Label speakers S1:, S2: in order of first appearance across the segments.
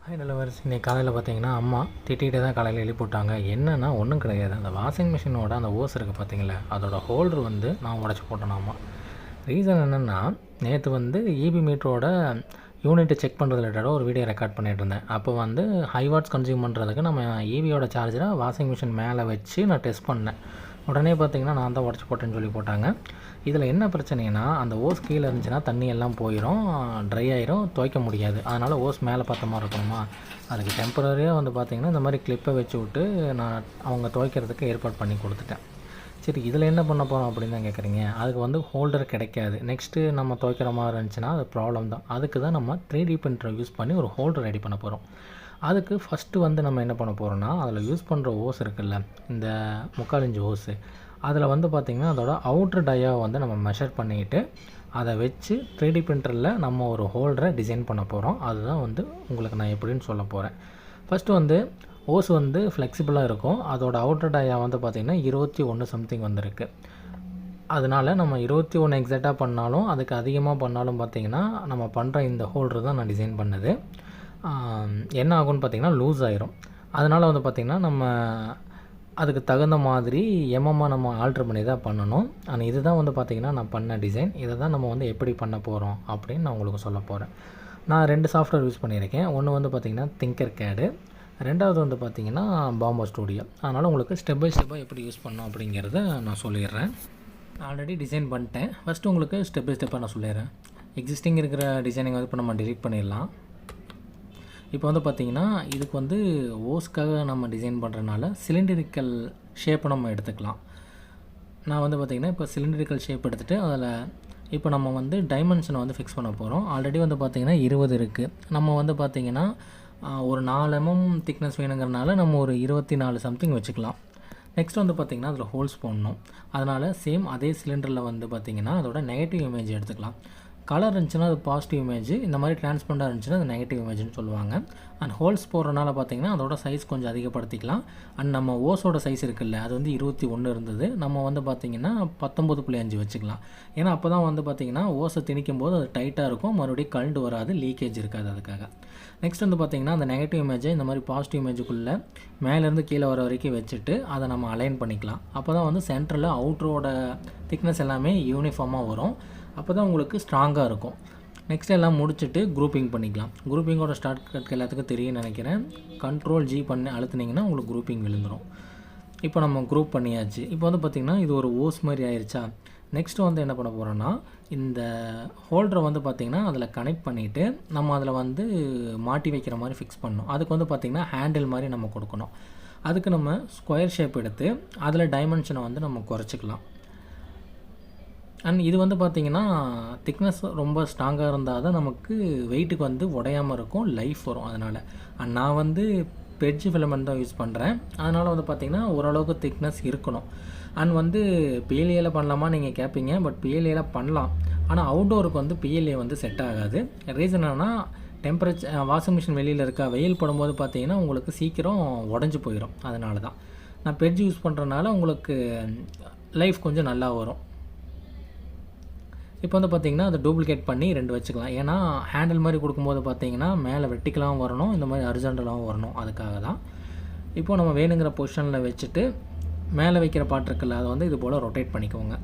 S1: Hi நல்லவர்ஸ். இன்றைக்கி காலையில் பார்த்தீங்கன்னா அம்மா திட்டிகிட்டே தான் காலையில் எழுப்பிவிட்டாங்க. என்னென்னா ஒன்றும் கிடையாது, அந்த வாஷிங் மிஷினோட அந்த ஓஸ் இருக்குது பார்த்தீங்களா, அதோட ஹோல்டர் வந்து நான் உடச்சி போட்டேன். அம்மா ரீசன் என்னென்னா, நேற்று வந்து இபி மீட்டரோட யூனிட்டை செக் பண்ணுறது ரிலேட்டடாக ஒரு வீடியோ ரெக்கார்ட் பண்ணிகிட்டு இருந்தேன். அப்போ வந்து ஹை வாட்ஸ் கன்சியூம் பண்ணுறதுக்கு நம்ம இபியோட சார்ஜரை வாஷிங் மிஷின் மேலே வச்சு நான் டெஸ்ட் பண்ணேன். உடனே பார்த்திங்கன்னா நான் தான் உடச்சி போட்டேன்னு சொல்லி போட்டாங்க. இதில் என்ன பிரச்சனைனா, அந்த ஓஸ் கீழே இருந்துச்சுன்னா தண்ணி எல்லாம் போயிடும், ட்ரை ஆயிரும், துவைக்க முடியாது. அதனால் ஓஸ் மேலே பார்த்த மாதிரி இருக்கணுமா, அதுக்கு டெம்பரரியாக வந்து பார்த்திங்கன்னா இந்த மாதிரி கிளிப்பை வச்சு விட்டு நான் அவங்க துவைக்கிறதுக்கு ஏற்பாடு பண்ணி கொடுத்துட்டேன். சரி, இதில் என்ன பண்ண போகிறோம் அப்படின்னு தான் கேட்குறீங்க. அதுக்கு வந்து ஹோல்டர் கிடைக்காது. நெக்ஸ்ட்டு நம்ம துவைக்கிற மாதிரி இருந்துச்சுன்னா அது ப்ராப்ளம் தான். அதுக்கு தான் நம்ம 3D பிரிண்டரை யூஸ் பண்ணி ஒரு ஹோல்டர் ரெடி பண்ண போகிறோம். அதுக்கு ஃபஸ்ட்டு வந்து நம்ம என்ன பண்ண போகிறோம்னா, அதில் யூஸ் பண்ணுற ஓஸ் இருக்குல்ல, இந்த 3/4 இன்ச் ஓஸு, அதில் வந்து பார்த்திங்கன்னா அதோட அவுட்ரு டயாவை வந்து நம்ம மெஷர் பண்ணிக்கிட்டு அதை வச்சு 3D பிரிண்டரில் நம்ம ஒரு ஹோல்டரை டிசைன் பண்ண போகிறோம். அதுதான் வந்து உங்களுக்கு நான் எப்படின்னு சொல்ல போகிறேன். ஃபஸ்ட்டு வந்து ஓஸ் வந்து ஃப்ளெக்சிபிளாக இருக்கும். அதோட அவுட்ரு டயா வந்து பார்த்திங்கன்னா 21 சம்திங் வந்திருக்கு. அதனால் நம்ம 21 எக்ஸாக்டாக பண்ணாலும் அதுக்கு அதிகமாக பண்ணாலும் பார்த்திங்கன்னா நம்ம பண்ணுற இந்த ஹோல்டர் தான் நான் டிசைன் பண்ணது. என்ன ஆகும்னு பார்த்திங்கன்னா லூஸ் ஆயிரும். அதனால் வந்து பார்த்திங்கன்னா நம்ம அதுக்கு தகுந்த மாதிரி எம்எம்மாக நம்ம ஆல்ட்ரு பண்ணி தான் பண்ணணும். ஆனால் இதுதான் வந்து பார்த்திங்கன்னா நான் பண்ண டிசைன். இதை தான் நம்ம வந்து எப்படி பண்ண போகிறோம் அப்படின்னு நான் உங்களுக்கு சொல்ல போகிறேன். நான் 2 சாஃப்ட்வேர் யூஸ் பண்ணியிருக்கேன். ஒன்று வந்து பார்த்திங்கன்னா திங்கர்கேடு, ரெண்டாவது வந்து பார்த்திங்கன்னா பாம்போ ஸ்டூடியோ. அதனால் உங்களுக்கு ஸ்டெப் பை ஸ்டெப்பாக எப்படி யூஸ் பண்ணணும் அப்படிங்கிறத நான் சொல்லிடுறேன். ஆல்ரெடி டிசைன் பண்ணிட்டேன். ஃபஸ்ட்டு உங்களுக்கு ஸ்டெப் பை ஸ்டெப்பாக நான் சொல்லிடுறேன். எக்ஸிஸ்டிங் இருக்கிற டிசைனிங் வந்து இப்போ நம்ம டிலீட் பண்ணிடலாம். இப்போ வந்து பார்த்திங்கன்னா இதுக்கு வந்து ஓஸ்க்காக நம்ம டிசைன் பண்ணுறதுனால சிலிண்டரிக்கல் ஷேப்பை நம்ம எடுத்துக்கலாம். நான் வந்து பார்த்திங்கன்னா இப்போ சிலிண்டரிக்கல் ஷேப் எடுத்துகிட்டு அதில் இப்போ நம்ம வந்து டைமென்ஷனை வந்து ஃபிக்ஸ் பண்ண போகிறோம். ஆல்ரெடி வந்து பார்த்திங்கன்னா 20 இருக்குது. நம்ம வந்து பார்த்திங்கன்னா ஒரு 4 mm திக்னஸ் வேணுங்கிறனால நம்ம ஒரு 24 சம்திங் வச்சுக்கலாம். நெக்ஸ்ட் வந்து பார்த்திங்கன்னா அதில் ஹோல்ஸ் போடணும். அதனால் சேம் அதே சிலிண்டரில் வந்து பார்த்திங்கன்னா அதோட நெகட்டிவ் இமேஜ் எடுத்துக்கலாம். கலர் இருந்துச்சுன்னா அது பாசிட்டிவ் இமேஜ், இந்த மாதிரி டிரான்ஸ்பரண்டாக இருந்துச்சுன்னா அது நெகட்டிவ் இமேஜ்னு சொல்லுவாங்க. அண்ட் ஹோல்ஸ் போடுறதுனால பார்த்திங்கன்னா அதோட சைஸ் கொஞ்சம் அதிகப்படுத்திக்கலாம். அண்ட் நம்ம ஓஸோட சைஸ் இருக்குல்ல, அது வந்து 21 இருந்தது, நம்ம வந்து பார்த்திங்கன்னா 19.5 வச்சுக்கலாம். ஏன்னா அப்போ தான் வந்து பார்த்திங்கன்னா ஓஸை திணிக்கும் போது அது டைட்டாக இருக்கும், மறுபடியும் கழண்டு வராது, லீக்கேஜ் இருக்காது. அதுக்காக நெக்ஸ்ட் வந்து பார்த்திங்கன்னா அந்த நெகட்டிவ் இமேஜை இந்த மாதிரி பாசிட்டிவ் இமேஜுக்குள்ளே மேலேருந்து கீழே வர வரைக்கும் வச்சுட்டு அதை நம்ம அலைன் பண்ணிக்கலாம். அப்போ தான் வந்து சென்டரில் அவுட்ரோட திக்னஸ் எல்லாமே யூனிஃபார்மாக வரும். அப்போ தான் உங்களுக்கு ஸ்ட்ராங்காக இருக்கும். நெக்ஸ்ட் எல்லாம் முடிச்சுட்டு குரூப்பிங் பண்ணிக்கலாம். குரூப்பிங்கோட ஸ்டார்ட் கட் எல்லாத்துக்கும் தெரியும்னு நினைக்கிறேன். Ctrl+G பண்ணி அழுத்துனீங்கன்னா உங்களுக்கு குரூப்பிங் விழுந்துடும். இப்போ நம்ம குரூப் பண்ணியாச்சு. இப்போ வந்து பார்த்திங்கன்னா இது ஒரு ஓஸ் மாதிரி ஆயிடுச்சா. நெக்ஸ்ட்டு வந்து என்ன பண்ண போகிறோன்னா, இந்த ஹோல்டரை வந்து பார்த்திங்கன்னா அதில் கனெக்ட் பண்ணிவிட்டு நம்ம அதில் வந்து மாட்டி வைக்கிற மாதிரி ஃபிக்ஸ் பண்ணணும். அதுக்கு வந்து பார்த்திங்கன்னா ஹேண்டில் மாதிரி நம்ம கொடுக்கணும். அதுக்கு நம்ம ஸ்கொயர் ஷேப் எடுத்து அதில் டைமென்ஷனை வந்து நம்ம குறைச்சிக்கலாம். அண்ட் இது வந்து பார்த்திங்கன்னா திக்னஸ் ரொம்ப ஸ்ட்ராங்காக இருந்தால் தான் நமக்கு வெயிட்டுக்கு வந்து உடையாமல் இருக்கும், லைஃப் வரும். அதனால் அண்ட் நான் வந்து பெட்ஜ் ஃபிலமெண்ட் தான் யூஸ் பண்ணுறேன். அதனால் வந்து பார்த்திங்கன்னா ஓரளவுக்கு திக்னஸ் இருக்கணும். அண்ட் வந்து பிஎல்ஏல பண்ணலாமா நீங்கள் கேட்பீங்க. பட் பிஎல்ஏல பண்ணலாம், ஆனால் அவுட்டோருக்கு வந்து பிஎல்ஏ வந்து செட் ஆகாது. ரீசன் என்னன்னா, டெம்பரேச்சர் வாஷிங் மிஷின் வெளியில் இருக்கா, வெயில் படும்போது பார்த்திங்கன்னா உங்களுக்கு சீக்கிரம் உடஞ்சி போயிடும். அதனால தான் நான் பெட்ஜ் யூஸ் பண்ணுறதுனால உங்களுக்கு லைஃப் கொஞ்சம் நல்லா வரும். இப்போ வந்து பார்த்திங்கன்னா அதை டூப்ளிகேட் பண்ணி 2 வச்சுக்கலாம். ஏன்னா ஹேண்டில் மாதிரி கொடுக்கும்போது பார்த்திங்கன்னா மேலே வெர்டிக்கலாகவும் வரணும், இந்த மாதிரி ஹரிசாண்டலாகவும் வரணும். அதுக்காக தான். இப்போது நம்ம வேணுங்கிற பொசிஷனில் வச்சுட்டு மேலே வைக்கிற பார்ட் இருக்குல்ல, அதை வந்து இது போல் ரொட்டேட் பண்ணிக்கோங்க.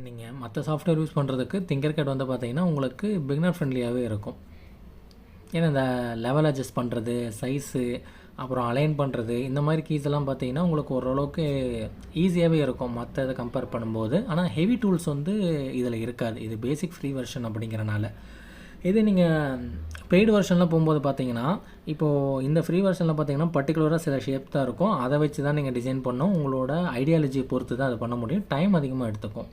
S1: நீங்கள் மற்ற சாஃப்ட்வேர் யூஸ் பண்ணுறதுக்கு திங்கர்கேட் வந்து பார்த்திங்கன்னா உங்களுக்கு பிகினர் ஃப்ரெண்ட்லியாகவே இருக்கும். ஏன்னா இந்த லெவல் அட்ஜஸ்ட் பண்ணுறது, சைஸு, அப்புறம் அலைன் பண்ணுறது, இந்த மாதிரி கீஸ் எல்லாம் பார்த்திங்கன்னா உங்களுக்கு ஓரளவுக்கு ஈஸியாகவே இருக்கும் மற்ற இதை கம்பேர் பண்ணும்போது. ஆனால் ஹெவி டூல்ஸ் வந்து இதில் இருக்காது. இது பேசிக் ஃப்ரீ வெர்ஷன் அப்படிங்கிறனால. இது நீங்கள் பெய்டு வெர்ஷனில் போகும்போது பார்த்திங்கன்னா, இப்போது இந்த ஃப்ரீ வெர்ஷனில் பார்த்திங்கன்னா பர்டிகுலராக சில ஷேப் தான் இருக்கும். அதை வச்சு தான் நீங்கள் டிசைன் பண்ணணும். உங்களோட ஐடியாலஜியை பொறுத்து தான் அது பண்ண முடியும். டைம் அதிகமாக எடுத்துக்கும்.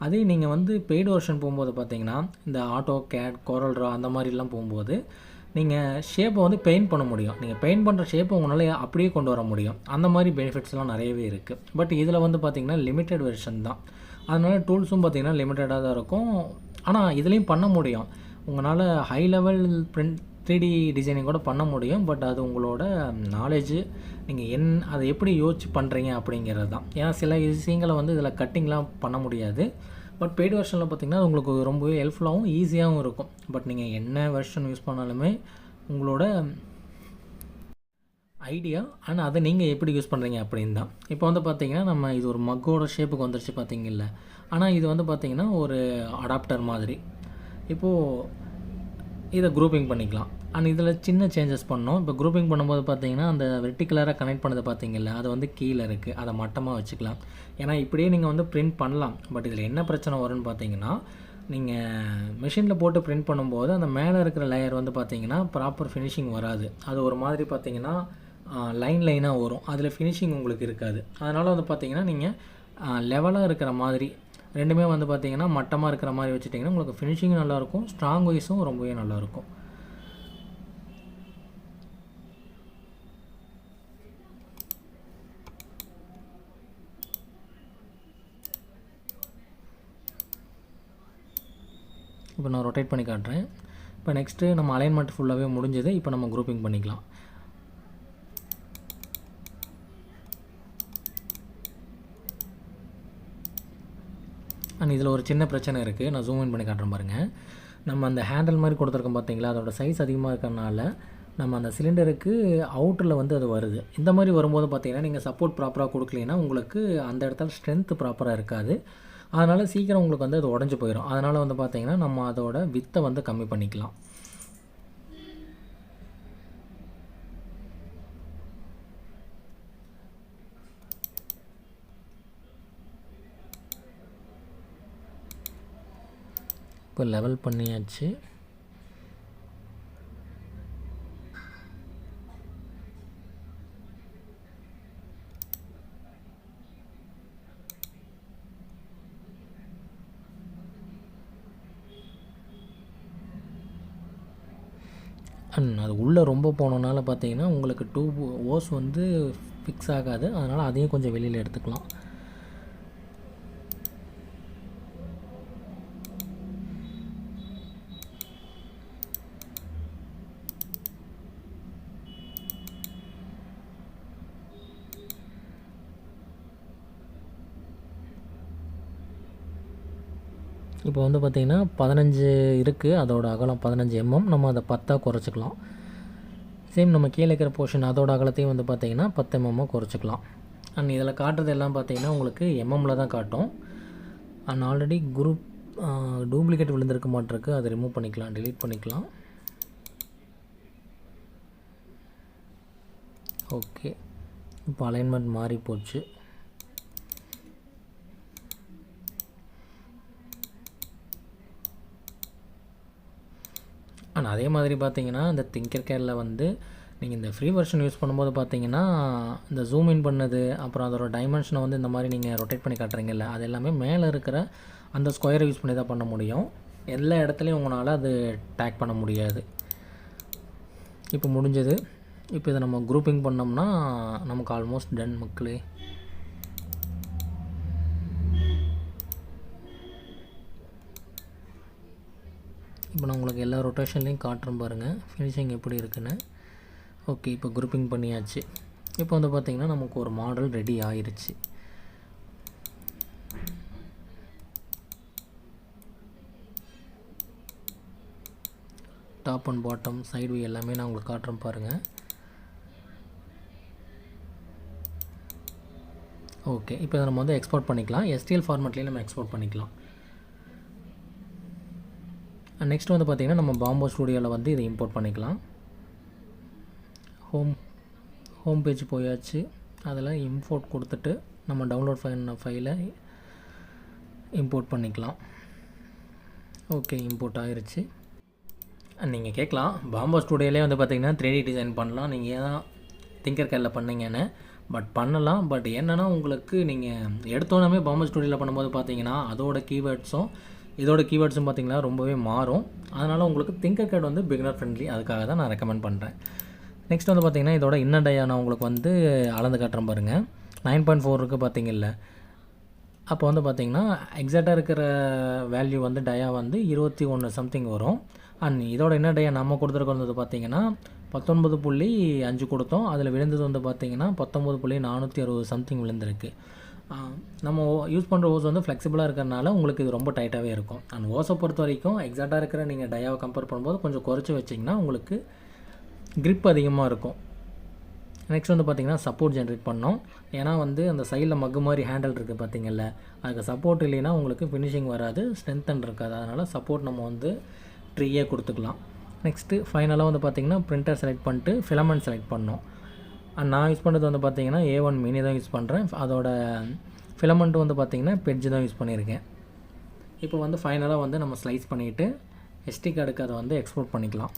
S1: அதே நீங்கள் வந்து பெய்டு வெர்ஷன் போகும்போது பார்த்திங்கன்னா இந்த AutoCAD, CorelDRAW அந்த மாதிரிலாம் போகும்போது நீங்கள் ஷேப்பை வந்து பெயிண்ட் பண்ண முடியும். நீங்கள் பெயிண்ட் பண்ணுற ஷேப்பை உங்களால் அப்படியே கொண்டு வர முடியும். அந்த மாதிரி பெனிஃபிட்ஸ்லாம் நிறையவே இருக்குது. பட் இதில் வந்து பார்த்திங்கன்னா லிமிட்டட் வெர்ஷன் தான். அதனால டூல்ஸும் பார்த்திங்கன்னா லிமிட்டடாக தான் இருக்கும். ஆனால் இதுலேயும் பண்ண முடியும். உங்களால் high level print 3D designing கூட பண்ண முடியும். பட் அது உங்களோட நாலேஜு, நீங்கள் அதை எப்படி யோசிச்சு பண்ணுறீங்க அப்படிங்கிறது தான். ஏன்னா சில விஷயங்களை வந்து இதில் கட்டிங்லாம் பண்ண முடியாது. பட் பெய்டு வெர்ஷனில் பார்த்திங்கன்னா அது உங்களுக்கு ரொம்பவே ஹெல்ப்ஃபுல்லாகவும் ஈஸியாகவும் இருக்கும். பட் நீங்கள் என்ன வெர்ஷன் யூஸ் பண்ணாலுமே உங்களோட ஐடியா அண்ட் அதை நீங்கள் எப்படி யூஸ் பண்ணுறீங்க அப்படின்னு தான். இப்போ வந்து பார்த்திங்கன்னா நம்ம இது ஒரு மக்கோட ஷேப்புக்கு வந்துருச்சு பார்த்திங்கல்ல, ஆனால் இது வந்து பார்த்திங்கன்னா ஒரு அடாப்டர் மாதிரி. இப்போது இதை குரூப்பிங் பண்ணிக்கலாம். அண்ட் இதில் சின்ன சேஞ்சஸ் பண்ணோம். இப்போ குரூப்பிங் பண்ணும்போது பார்த்திங்கன்னா அந்த வெர்டிகுலராக கனெக்ட் பண்ணது பார்த்திங்கல்ல, அது வந்து கீழே இருக்குது, அதை மட்டமாக வச்சுக்கலாம். ஏன்னா இப்படியே நீங்கள் வந்து பிரிண்ட் பண்ணலாம். பட் இதில் என்ன பிரச்சனை வரும்னு பார்த்திங்கன்னா, நீங்கள் மிஷினில் போட்டு பிரிண்ட் பண்ணும்போது அந்த மேலே இருக்கிற லேயர் வந்து பார்த்திங்கன்னா ப்ராப்பர் ஃபினிஷிங் வராது. அது ஒரு மாதிரி பார்த்திங்கன்னா லைனாக வரும். அதில் ஃபினிஷிங் உங்களுக்கு இருக்காது. அதனால் வந்து பார்த்திங்கன்னா நீங்கள் லெவலாக இருக்கிற மாதிரி ரெண்டுமே வந்து பார்த்திங்கன்னா மட்டமாக இருக்கிற மாதிரி வச்சுட்டிங்கன்னா உங்களுக்கு ஃபினிஷிங்கும் நல்லாயிருக்கும், ஸ்ட்ராங் வைஸும் ரொம்பவே நல்லாயிருக்கும். இப்போ நான் ரொட்டேட் பண்ணி காட்டுறேன். இப்போ நெக்ஸ்ட்டு நம்ம அலைன்மெண்ட் ஃபுல்லாகவே முடிஞ்சது. இப்போ நம்ம குரூப்பிங் பண்ணிக்கலாம். அண்ட் இதில் ஒரு சின்ன பிரச்சனை இருக்குது. நான் ஜூம் இன் பண்ணி காட்டுறேன் பாருங்கள். நம்ம அந்த ஹேண்டில் மாதிரி கொடுத்துருக்கோம் பார்த்தீங்களா, அதோட சைஸ் அதிகமாக இருக்கிறனால நம்ம அந்த சிலிண்டருக்கு அவுட்டரில் வந்து அது வருது. இந்த மாதிரி வரும்போது பார்த்திங்கன்னா நீங்கள் சப்போர்ட் ப்ராப்பராக கொடுக்கலைன்னா உங்களுக்கு அந்த இடத்துல ஸ்ட்ரென்த்து ப்ராப்பராக இருக்காது. அதனால் சீக்கிரம் உங்களுக்கு வந்து அது உடஞ்சி போயிடும். அதனால் வந்து பார்த்திங்கன்னா நம்ம அதோட வித்தை வந்து கம்மி பண்ணிக்கலாம். இப்போ லெவல் பண்ணியாச்சு. அண்ட் அது உள்ளே ரொம்ப போனனால பார்த்தீங்கன்னா உங்களுக்கு டூப் ஓஸ் வந்து ஃபிக்ஸ் ஆகாது. அதனால் அதையும் கொஞ்சம் வெளியில் எடுத்துக்கலாம். இப்போ வந்து பார்த்திங்கன்னா 15 இருக்குது. அதோட அகலம் 15 mm. நம்ம அதை 10 குறைச்சிக்கலாம். சேம் நம்ம கீழே இருக்கிற போர்ஷன் அதோட அகலத்தையும் வந்து பார்த்திங்கன்னா 10 mm குறைச்சிக்கலாம். அண்ட் இதில் காட்டுறது எல்லாம் பார்த்திங்கன்னா உங்களுக்கு எம்எம்மில் தான் காட்டும். அண்ட் ஆல்ரெடி குரூப் டூப்ளிகேட் விழுந்திருக்க மாட்டிருக்கு. அதை ரிமூவ் பண்ணிக்கலாம், டெலீட் பண்ணிக்கலாம். ஓகே, இப்போ அலைன்மெண்ட் மாறி போச்சு. ஆனால் அதே மாதிரி பார்த்தீங்கன்னா இந்த திங்கர்கேடில் வந்து நீங்கள் இந்த ஃப்ரீ வெர்ஷன் யூஸ் பண்ணும்போது பார்த்தீங்கன்னா இந்த ஜூம் இன் பண்ணது, அப்புறம் அதோட டைமென்ஷனை வந்து இந்த மாதிரி நீங்கள் ரொட்டேட் பண்ணி காட்டுறீங்கல்ல, அது எல்லாமே மேலே இருக்கிற அந்த ஸ்கொயரை யூஸ் பண்ணி தான் பண்ண முடியும். எல்லா இடத்துலையும் உங்களால் அது டேக் பண்ண முடியாது. இப்போ முடிஞ்சது. இப்போ இதை நம்ம குரூப்பிங் பண்ணோம்னா நமக்கு ஆல்மோஸ்ட் டன் மக்களே. இப்போ நான் உங்களுக்கு எல்லா ரொட்டேஷன்லேயும் காட்டுறேன் பாருங்கள் ஃபினிஷிங் எப்படி இருக்குன்னு. ஓகே, இப்போ குரூப்பிங் பண்ணியாச்சு. இப்போ வந்து பார்த்திங்கன்னா நமக்கு ஒரு மாடல் ரெடி ஆயிடுச்சு. Top and bottom side view எல்லாமே நான் உங்களுக்கு காட்டுறேன் பாருங்கள். ஓகே, இப்போ நம்ம வந்து எக்ஸ்போர்ட் பண்ணிக்கலாம். எஸ்டிஎல் ஃபார்மேட்லேயே நம்ம எக்ஸ்போர்ட் பண்ணிக்கலாம். நெக்ஸ்ட் வந்து பார்த்திங்கன்னா நம்ம பாம்போ ஸ்டூடியோவில் வந்து இதை இம்போர்ட் பண்ணிக்கலாம். ஹோம் பேஜ் போயாச்சு. அதில் இம்போர்ட் கொடுத்துட்டு நம்ம டவுன்லோட் ஃபைலை இம்போர்ட் பண்ணிக்கலாம். ஓகே, இம்போர்ட் ஆகிருச்சு. நீங்கள் கேட்கலாம் பாம்போ ஸ்டூடியோலே வந்து பார்த்திங்கன்னா 3D டிசைன் பண்ணலாம், நீங்கள் ஏன் திங்கர்கேடில் பண்ணீங்கன்னு. பட் பண்ணலாம். பட் என்னென்னா உங்களுக்கு நீங்கள் எடுத்தோன்னே பாம்போ ஸ்டூடியோவில் பண்ணும்போது பார்த்தீங்கன்னா அதோட கீவேர்ட்ஸும் இதோட கீவேர்ட்ஸும் பார்த்திங்கன்னா ரொம்பவே மாறும். அதனால் உங்களுக்கு திங்கர்கேட் வந்து பிகினர் ஃப்ரெண்ட்லி, அதுக்காக தான் நான் ரெக்கமெண்ட் பண்ணுறேன். நெக்ஸ்ட் வந்து பார்த்திங்கன்னா இதோட இன்னர் டயா நான் உங்களுக்கு வந்து அளந்து காட்டுறேன் பாருங்கள். 9.4 இருக்குது பார்த்திங்கல்ல. அப்போ வந்து பார்த்திங்கன்னா எக்ஸாக்டாக இருக்கிற வேல்யூ வந்து டயா வந்து 21 சம்திங் வரும். அண்ட் இதோட இன்னர் டயா நம்ம கொடுத்துருக்க வந்தது பார்த்திங்கன்னா 19.5 கொடுத்தோம். அதில் விழுந்தது வந்து பார்த்திங்கன்னா 19.460 சம்திங் விழுந்திருக்கு. நம்ம யூஸ் பண்ணுற ஓஸ் வந்து ஃப்ளெக்சிபிளாக இருக்கிறனால உங்களுக்கு இது ரொம்ப டைட்டாகவே இருக்கும். அண்ட் ஓஸை பொறுத்த வரைக்கும் எக்ஸாக்டாக இருக்கிற நீங்கள் டயாவை கம்பேர் பண்ணும்போது கொஞ்சம் குறைச்சி வச்சிங்கன்னா உங்களுக்கு க்ரிப் அதிகமாக இருக்கும். நெக்ஸ்ட் வந்து பார்த்திங்கன்னா சப்போர்ட் ஜென்ரேட் பண்ணோம். ஏன்னா வந்து அந்த சைடில் மக்கு மாதிரி ஹேண்டில் இருக்குது பார்த்திங்கல்ல, அதுக்கு சப்போர்ட் இல்லைன்னா உங்களுக்கு ஃபினிஷிங் வராது, ஸ்ட்ரென்த்தன் இருக்காது. அதனால் சப்போர்ட் நம்ம வந்து ட்ரீயே கொடுத்துக்கலாம். நெக்ஸ்ட்டு ஃபைனலாக வந்து பார்த்திங்கன்னா பிரிண்டர் செலக்ட் பண்ணிட்டு ஃபிலமெண்ட் செலக்ட் பண்ணோம். அண்ட் நான் யூஸ் பண்ணுறது வந்து பார்த்திங்கன்னா A1 மினி தான் யூஸ் பண்ணுறேன். அதோட ஃபிலமெண்ட்டு வந்து பார்த்திங்கன்னா பெட்ஜ் தான் யூஸ் பண்ணியிருக்கேன். இப்போ வந்து ஃபைனலாக வந்து நம்ம ஸ்லைஸ் பண்ணிவிட்டு SD கார்டுக்கு அதை வந்து எக்ஸ்போர்ட் பண்ணிக்கலாம்.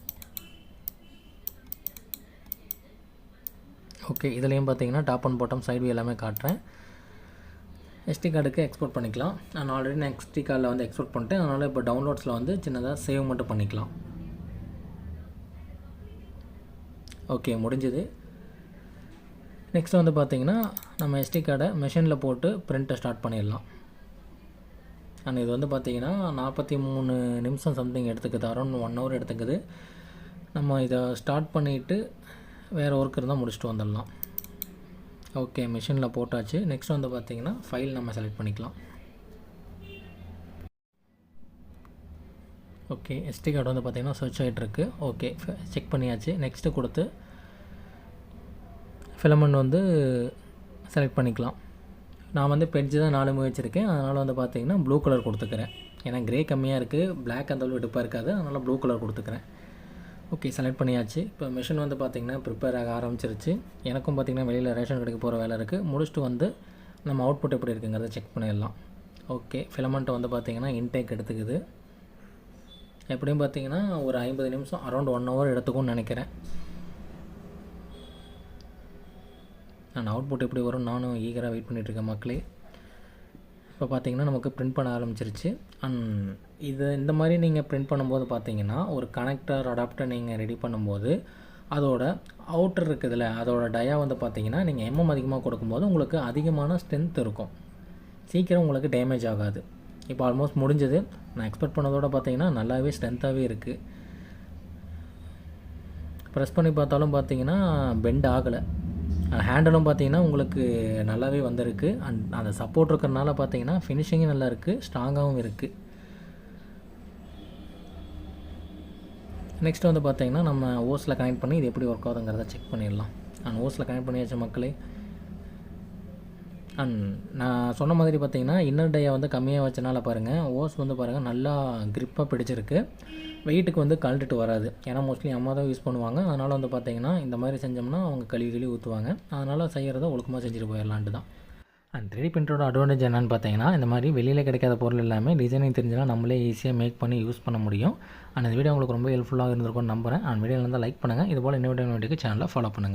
S1: ஓகே, இதுலேயும் பார்த்திங்கன்னா top and bottom side view எல்லாமே காட்டுறேன். SD கார்டுக்கு எக்ஸ்போர்ட் பண்ணிக்கலாம். நான் ஆல்ரெடி நான் SD கார்டில் வந்து எக்ஸ்போர்ட் பண்ணிட்டேன். அதனால் இப்போ டவுன்லோட்ஸில் வந்து சின்னதாக சேவ் மட்டும் பண்ணிக்கலாம். ஓகே, முடிஞ்சது. நெக்ஸ்ட் வந்து பார்த்திங்கன்னா நம்ம SD கார்டை மெஷினில் போட்டு பிரிண்ட்டை ஸ்டார்ட் பண்ணிடலாம். அண்ட் இது வந்து பார்த்திங்கன்னா 43 நிமிஷம் சம்திங் எடுத்துக்குது, அரௌண்ட் 1 hour எடுத்துக்குது. நம்ம இதை ஸ்டார்ட் பண்ணிவிட்டு வேறு ஒர்க் இருந்தால் முடிச்சுட்டு வந்துடலாம். ஓகே, மிஷினில் போட்டாச்சு. நெக்ஸ்ட் வந்து பார்த்திங்கன்னா ஃபைல் நம்ம செலக்ட் பண்ணிக்கலாம். ஓகே, SD கார்டு வந்து பார்த்திங்கன்னா சர்ச் ஆகிட்டுருக்கு. ஓகே, செக் பண்ணியாச்சு. நெக்ஸ்ட்டு கொடுத்து ஃபிலமெண்ட் வந்து செலக்ட் பண்ணிக்கலாம். நான் வந்து பெட்ஜ் தான் 4 வச்சுருக்கேன். அதனால் வந்து பார்த்திங்கன்னா ப்ளூ கலர் கொடுத்துக்கிறேன். ஏன்னா க்ரே கம்மியாக இருக்குது, பிளாக் அந்தளவு எடுப்பாக இருக்காது, அதனால் ப்ளூ கலர் கொடுத்துக்கிறேன். ஓகே, செலக்ட் பண்ணியாச்சு. இப்போ மிஷின் வந்து பார்த்திங்கன்னா ப்ரிப்பேர் ஆக ஆரம்பிச்சிருச்சு. எனக்கும் பார்த்திங்கன்னா வெளியில் ரேஷன் கடைக்கு போகிற வேலை இருக்குது. முடிச்சுட்டு வந்து நம்ம அவுட்புட் எப்படி இருக்குங்கிறத செக் பண்ணிடலாம். ஓகே, ஃபிலமெண்ட்டை வந்து பார்த்திங்கன்னா இன்டேக் எடுத்துக்குது. எப்படியும் பார்த்திங்கன்னா ஒரு 50 நிமிஷம், அரௌண்ட் 1 hour எடுத்துக்கும்னு நினைக்கிறேன். நான் அவுட்புட் எப்படி வரும் நானும் ஈகராக வெயிட் பண்ணிகிட்ருக்கேன் மக்களே. இப்போ பார்த்திங்கன்னா நமக்கு பிரிண்ட் பண்ண ஆரம்பிச்சிருச்சு. அண்ட் இந்த மாதிரி நீங்கள் பிரிண்ட் பண்ணும்போது பார்த்திங்கன்னா ஒரு கனெக்டர் அடாப்டர் நீங்கள் ரெடி பண்ணும்போது அதோட அவுட்டர் இருக்குதுல்ல, அதோட டயா வந்து பார்த்திங்கன்னா நீங்கள் அதிகமாக கொடுக்கும்போது உங்களுக்கு அதிகமான ஸ்ட்ரென்த் இருக்கும், சீக்கிரம் உங்களுக்கு டேமேஜ் ஆகாது. இப்போ ஆல்மோஸ்ட் முடிஞ்சது. நான் எக்ஸ்பெக்ட் பண்ணதோடு பார்த்திங்கன்னா நல்லாவே ஸ்ட்ரென்த்தாகவே இருக்குது. ப்ரெஸ் பண்ணி பார்த்தாலும் பார்த்திங்கன்னா பெண்ட் ஆகலை. ஹேண்டலும் பார்த்திங்கன்னா உங்களுக்கு நல்லாவே வந்திருக்கு. அண்ட் அந்த சப்போர்ட் இருக்கிறனால பார்த்திங்கன்னா ஃபினிஷிங்கும் நல்லா இருக்குது, ஸ்ட்ராங்காகவும் இருக்குது. நெக்ஸ்ட் வந்து பார்த்திங்கன்னா நம்ம ஓஸில் கனெக்ட் பண்ணி இது எப்படி ஒர்க் ஆகுதுங்கிறத செக் பண்ணிடலாம். அண்ட் ஓஸில் கனெக்ட் பண்ணியாச்சு மக்களே. அண்ட் நான் சொன்ன மாதிரி பார்த்திங்கன்னா இன்னர் டையை வந்து கம்மியாக வச்சனால பாருங்கள் ஓஸ் வந்து பாருங்கள் நல்லா க்ரிப்பாக பிடிச்சிருக்கு. வெயிட்டுக்கு வந்து கழட்டுட்டு வராது. ஏன்னா மோஸ்ட்லி அம்மா தான் யூஸ் பண்ணுவாங்க. அதனால் வந்து பார்த்திங்கன்னா இந்த மாதிரி செஞ்சோம்னா அவங்க கழுவி ஊற்றுவாங்க. அதனால் செய்கிறத ஒழுக்கமாக செஞ்சுட்டு போயிடலான்ட்டு தான். அண்ட் 3D பிரிண்டரோட அட்வான்டேஜ் என்னென்னு பார்த்தீங்கன்னா இந்த மாதிரி வெளியில் கிடைக்காத பொருள் எல்லாமே டிசைனிங் தெரிஞ்சுனா நம்மளே ஈஸியாக மேக் பண்ணி யூஸ் பண்ண முடியும். அண்ட் இந்த வீடியோ உங்களுக்கு ரொம்ப ஹெல்ப்ஃபுல்லாக இருந்திருக்கும்னு நம்புகிறேன். அண்ட் வீடியோவில் இருந்தால் லைக் பண்ணுங்கள். இதுபோல் இன்னொரு வீடியோக்கு சேனலை ஃபாலோ பண்ணுங்கள்.